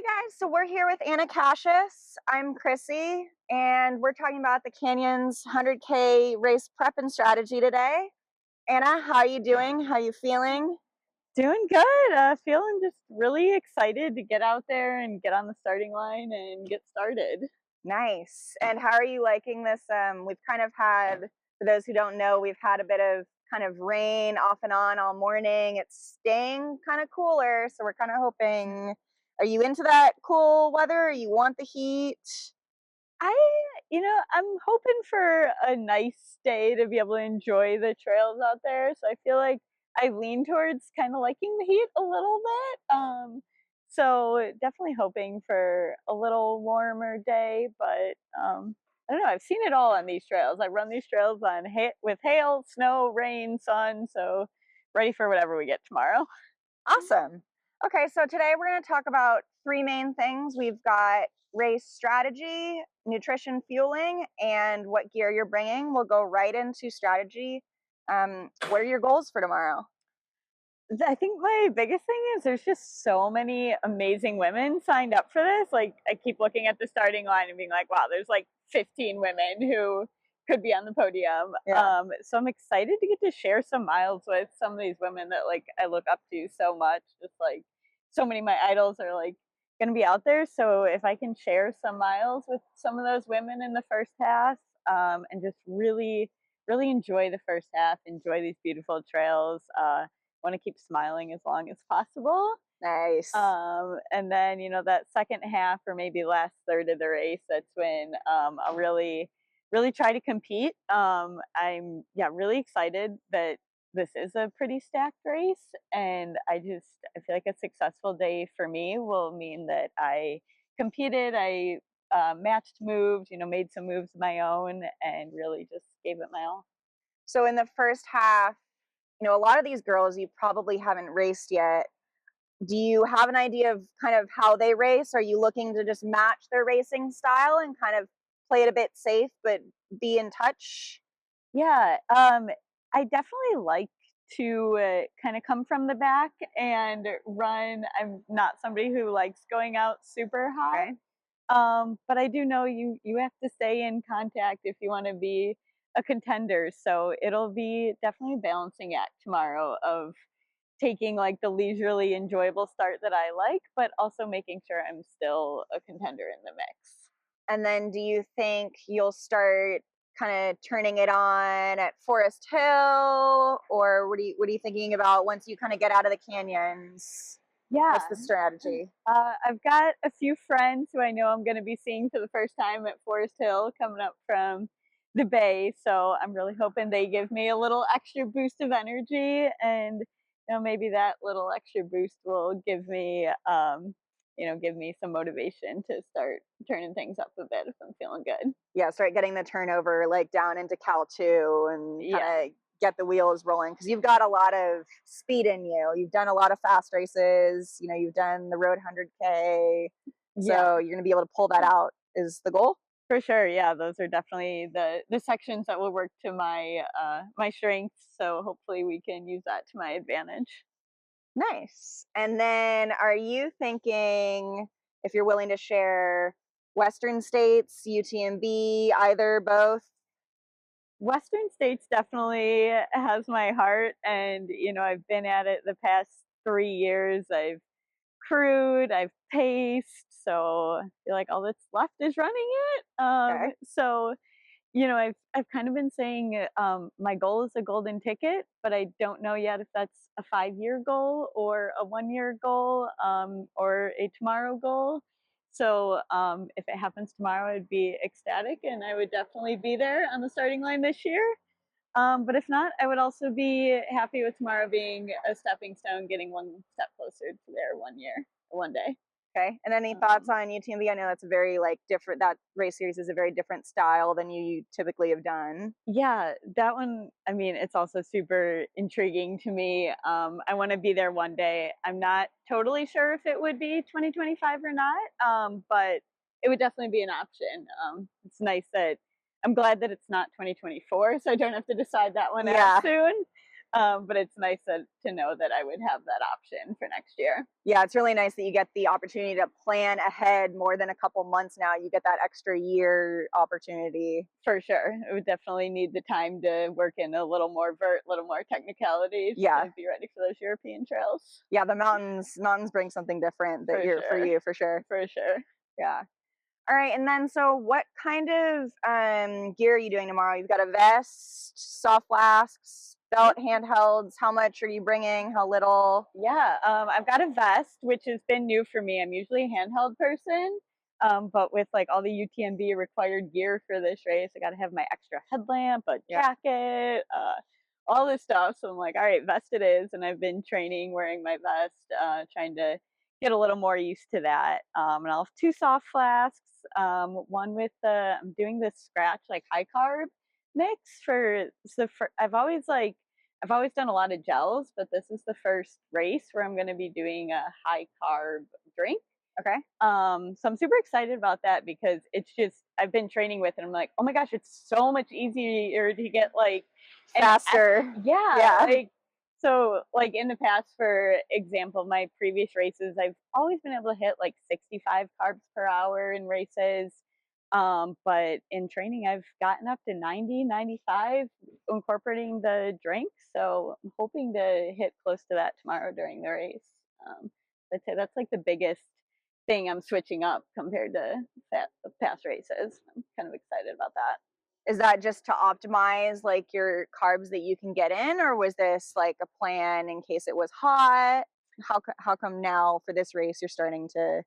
Hey guys, so we're here with Anna Kacius. I'm Krissi, and we're talking about the Canyon's 100K race prep and strategy today. Anna, how are you doing? How are you feeling? Doing good. Feeling just really excited to get out there and get on the starting line and get started. Nice. And how are you liking this? We've kind of had, for those who don't know, we've had a bit of kind of rain off and on all morning. It's staying kind of cooler, so we're kind of hoping. Are you into that cool weather? Or you want the heat? I, I'm hoping for a nice day to be able to enjoy the trails out there. So I feel like I lean towards kind of liking the heat a little bit. So definitely hoping for a little warmer day, but I don't know. I've seen it all on these trails. I run these trails on with hail, snow, rain, sun. So ready for whatever we get tomorrow. Awesome. Okay, so today we're going to talk about three main things. We've got race strategy, nutrition, fueling, and what gear you're bringing. We'll go right into strategy. What are your goals for tomorrow? I think my biggest thing is there's just so many amazing women signed up for this. Like, I keep looking at the starting line and being like, wow, there's like 15 women who could be on the podium. Yeah. So I'm excited to get to share some miles with some of these women that like I look up to so much. Just like so many of my idols are like going to be out there. So if I can share some miles with some of those women in the first half, and just really enjoy the first half, enjoy these beautiful trails. Want to keep smiling as long as possible. Nice. And then, that second half or maybe last third of the race, that's when I'll really try to compete. I'm really excited that this is a pretty stacked race, and I feel like a successful day for me will mean that I competed, I matched moves, made some moves of my own, and really just gave it my all. So in the first half, a lot of these girls you probably haven't raced yet. Do you have an idea of kind of how they race? Are you looking to just match their racing style and kind of play it a bit safe, but be in touch? Yeah, I definitely like to kind of come from the back and run. I'm not somebody who likes going out super hot, Okay. but I do know you have to stay in contact if you want to be a contender. So it'll be definitely a balancing act tomorrow of taking like the leisurely, enjoyable start that I like, but also making sure I'm still a contender in the mix. And then do you think you'll start kind of turning it on at Forest Hill, or what are you thinking about once you kind of get out of the canyons? Yeah. What's the strategy? I've got a few friends who I know I'm going to be seeing for the first time at Forest Hill coming up from the Bay. So I'm really hoping they give me a little extra boost of energy, and maybe that little extra boost will give me some motivation to start turning things up a bit if I'm feeling good. Yeah, start getting the turnover like down into Cal 2 and kind Yeah. of get the wheels rolling, because you've got a lot of speed in you. You've done a lot of fast races, you've done the road 100K. Yeah. So you're going to be able to pull that out is the goal. For sure, yeah, those are definitely the sections that will work to my strengths. So hopefully we can use that to my advantage. Nice. And then are you thinking, if you're willing to share, Western States, UTMB, either, both? Western States definitely has my heart, and I've been at it the past 3 years. I've crewed, I've paced, so I feel like all that's left is running it. Okay. So I've kind of been saying my goal is a golden ticket, but I don't know yet if that's a 5-year goal or a 1-year goal, or a tomorrow goal. So if it happens tomorrow, I'd be ecstatic, and I would definitely be there on the starting line this year. But if not, I would also be happy with tomorrow being a stepping stone, getting one step closer to there 1 year, 1 day. Okay. And any thoughts on UTMB? I know that's a very different, that race series is a very different style than you typically have done. Yeah, that one, I mean, it's also super intriguing to me. I want to be there one day. I'm not totally sure if it would be 2025 or not, but it would definitely be an option. It's nice that I'm glad that it's not 2024, so I don't have to decide that one out Yeah. soon. But it's nice to know that I would have that option for next year. Yeah, it's really nice that you get the opportunity to plan ahead more than a couple months now. You get that extra year opportunity. For sure. It would definitely need the time to work in a little more vert, a little more technicalities Yeah. to be ready for those European trails. Yeah, the mountains bring something different that For you're for sure. you for sure. For sure. Yeah. All right, and then so what kind of gear are you doing tomorrow? You've got a vest, soft flasks, belt, handhelds. How much are you bringing? How little? Yeah, I've got a vest, which has been new for me. I'm usually a handheld person, but with like all the UTMB required gear for this race, I got to have my extra headlamp, a Yeah. jacket, all this stuff. So I'm like, all right, vest it is, and I've been training wearing my vest, trying to get a little more used to that. And I'll have two soft flasks, one with I'm doing this scratch like high carb mix I've always done a lot of gels, but this is the first race where I'm going to be doing a high carb drink. Okay. So I'm super excited about that because it's just I've been training with it. And I'm like, oh my gosh, it's so much easier to get like Faster. Yeah. Like in the past, for example, my previous races, I've always been able to hit like 65 carbs per hour in races. But in training, I've gotten up to 90, 95 incorporating the drink. So I'm hoping to hit close to that tomorrow during the race. I'd say that's like the biggest thing I'm switching up compared to past races. I'm kind of excited about that. Is that just to optimize like your carbs that you can get in, or was this like a plan in case it was hot? How come now for this race you're starting to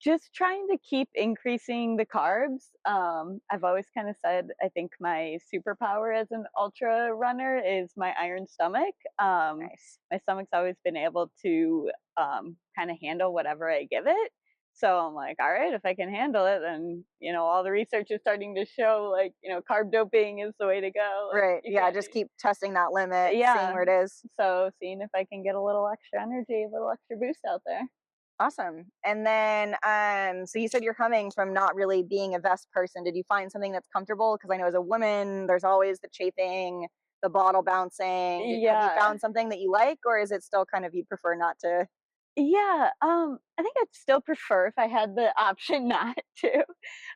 Just trying to keep increasing the carbs. I've always kind of said I think my superpower as an ultra runner is my iron stomach. nice? My stomach's always been able to kind of handle whatever I give it. So I'm like, all right, if I can handle it, then all the research is starting to show like carb doping is the way to go. Like, Right. Yeah, just keep testing that limit, seeing yeah. where it is. So seeing if I can get a little extra energy, a little extra boost out there. Awesome. And then, so you said you're coming from not really being a vest person. Did you find something that's comfortable? Because I know as a woman, there's always the chafing, the bottle bouncing. Have you Yeah. found something that you like, or is it still kind of you prefer not to? Yeah, I think I'd still prefer if I had the option not to.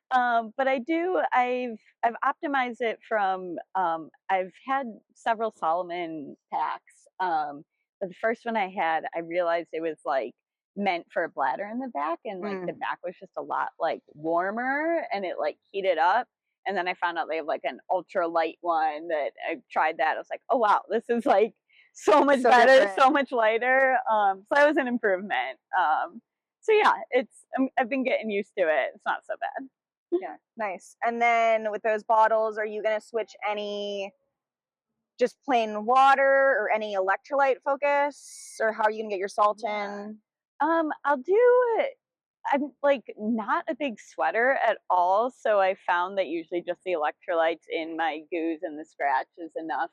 But I've optimized it from I've had several Solomon packs. But the first one I had, I realized it was like meant for a bladder in the back, and like the Mm, back was just a lot like warmer, and it like heated up. And then I found out they have like an ultra light one that I tried that. I was like, oh wow, this is like so much so better, different. so much lighter. So that was an improvement. So yeah, I've been getting used to it. It's not so bad. Yeah, nice. And then with those bottles, are you going to switch any just plain water or any electrolyte focus, or how are you going to get your salt Yeah. in? I'll do. I'm like not a big sweater at all, so I found that usually just the electrolytes in my goos and the scratch is enough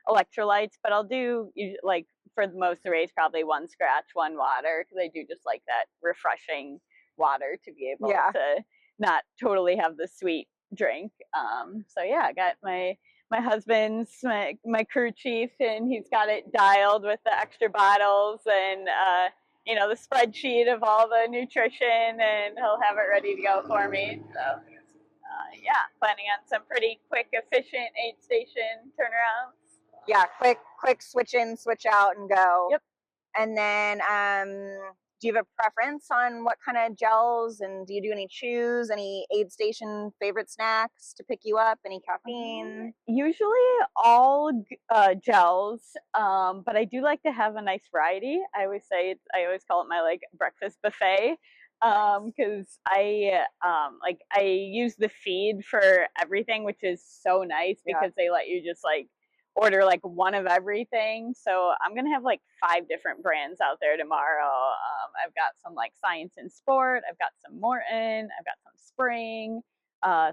electrolytes. But I'll do like for the most of the race probably one scratch, one water because I do just like that refreshing water to be able Yeah. to not totally have the sweet drink. So yeah, I got my husband's my crew chief, and he's got it dialed with the extra bottles and the spreadsheet of all the nutrition, and he'll have it ready to go for me. So yeah, planning on some pretty quick, efficient aid station turnarounds. Yeah, quick switch in, switch out and go. Yep. And then do you have a preference on what kind of gels, and do you do any chews, any aid station favorite snacks to pick you up, any caffeine? Usually all gels, but I do like to have a nice variety. I always call it my like breakfast buffet because I use the feed for everything, which is so nice Yeah. because they let you just like order like one of everything. So I'm gonna have like 5 different brands out there tomorrow. I've got some like Science and Sport, I've got some Morton, I've got some Spring,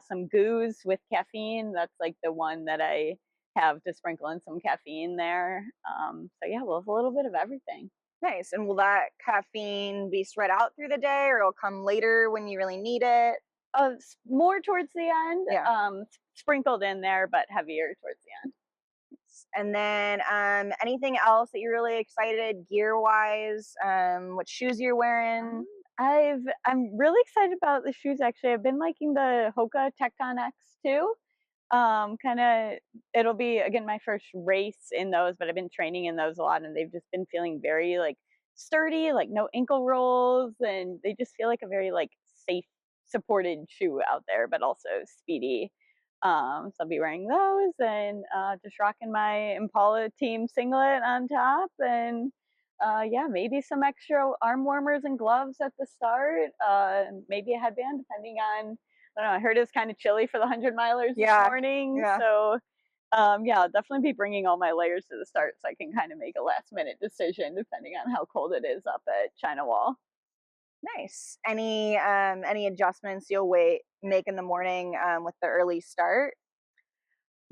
some goos with caffeine. That's like the one that I have to sprinkle in some caffeine there. So yeah, we'll have a little bit of everything. Nice. And will that caffeine be spread out through the day, or it'll come later when you really need it? More towards the end, Yeah. sprinkled in there, but heavier towards the end. And then anything else that you're really excited gear wise? What shoes you're wearing? I'm really excited about the shoes actually. I've been liking the Hoka Tecton X too. Kind of, it'll be again my first race in those, but I've been training in those a lot, and they've just been feeling very like sturdy, like no ankle rolls, and they just feel like a very like safe, supported shoe out there, but also speedy. So I'll be wearing those and just rocking my Impala team singlet on top, and yeah, maybe some extra arm warmers and gloves at the start. Maybe a headband, depending on. I don't know. I heard it was kind of chilly for the 100 milers this Yeah, morning, yeah. so yeah, I'll definitely be bringing all my layers to the start, so I can kind of make a last minute decision depending on how cold it is up at China Wall. Nice. Any adjustments you'll wait make in the morning with the early start?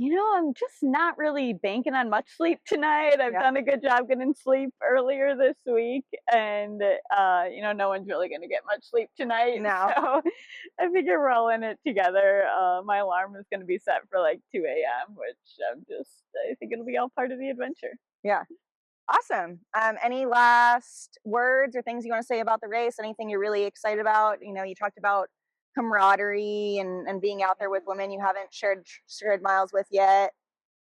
I'm just not really banking on much sleep tonight. I've Yeah. done a good job getting sleep earlier this week, and no one's really going to get much sleep tonight. No. So I figure we're all in it together. My alarm is going to be set for like 2 a.m., which I think it'll be all part of the adventure. Yeah. Awesome. Any last words or things you want to say about the race? Anything you're really excited about? You talked about camaraderie and being out there with women you haven't shared miles with yet.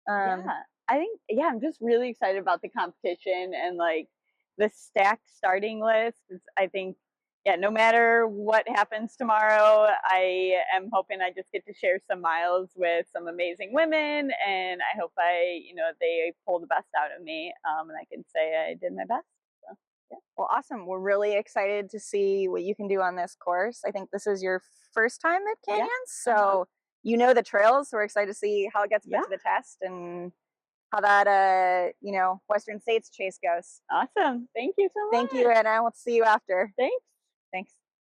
Um, Yeah, I think yeah, I'm just really excited about the competition and like the stacked starting list. I think yeah, no matter what happens tomorrow, I am hoping I just get to share some miles with some amazing women, and I hope they pull the best out of me, and I can say I did my best. So yeah, well, awesome. We're really excited to see what you can do on this course. I think this is your first time at yeah, Canyons, uh-huh. so you know the trails. So we're excited to see how it gets put Yeah, to the test and how that Western States chase goes. awesome. Thank you so Thank you, much. Anna. We'll see you after. Thanks. Thanks.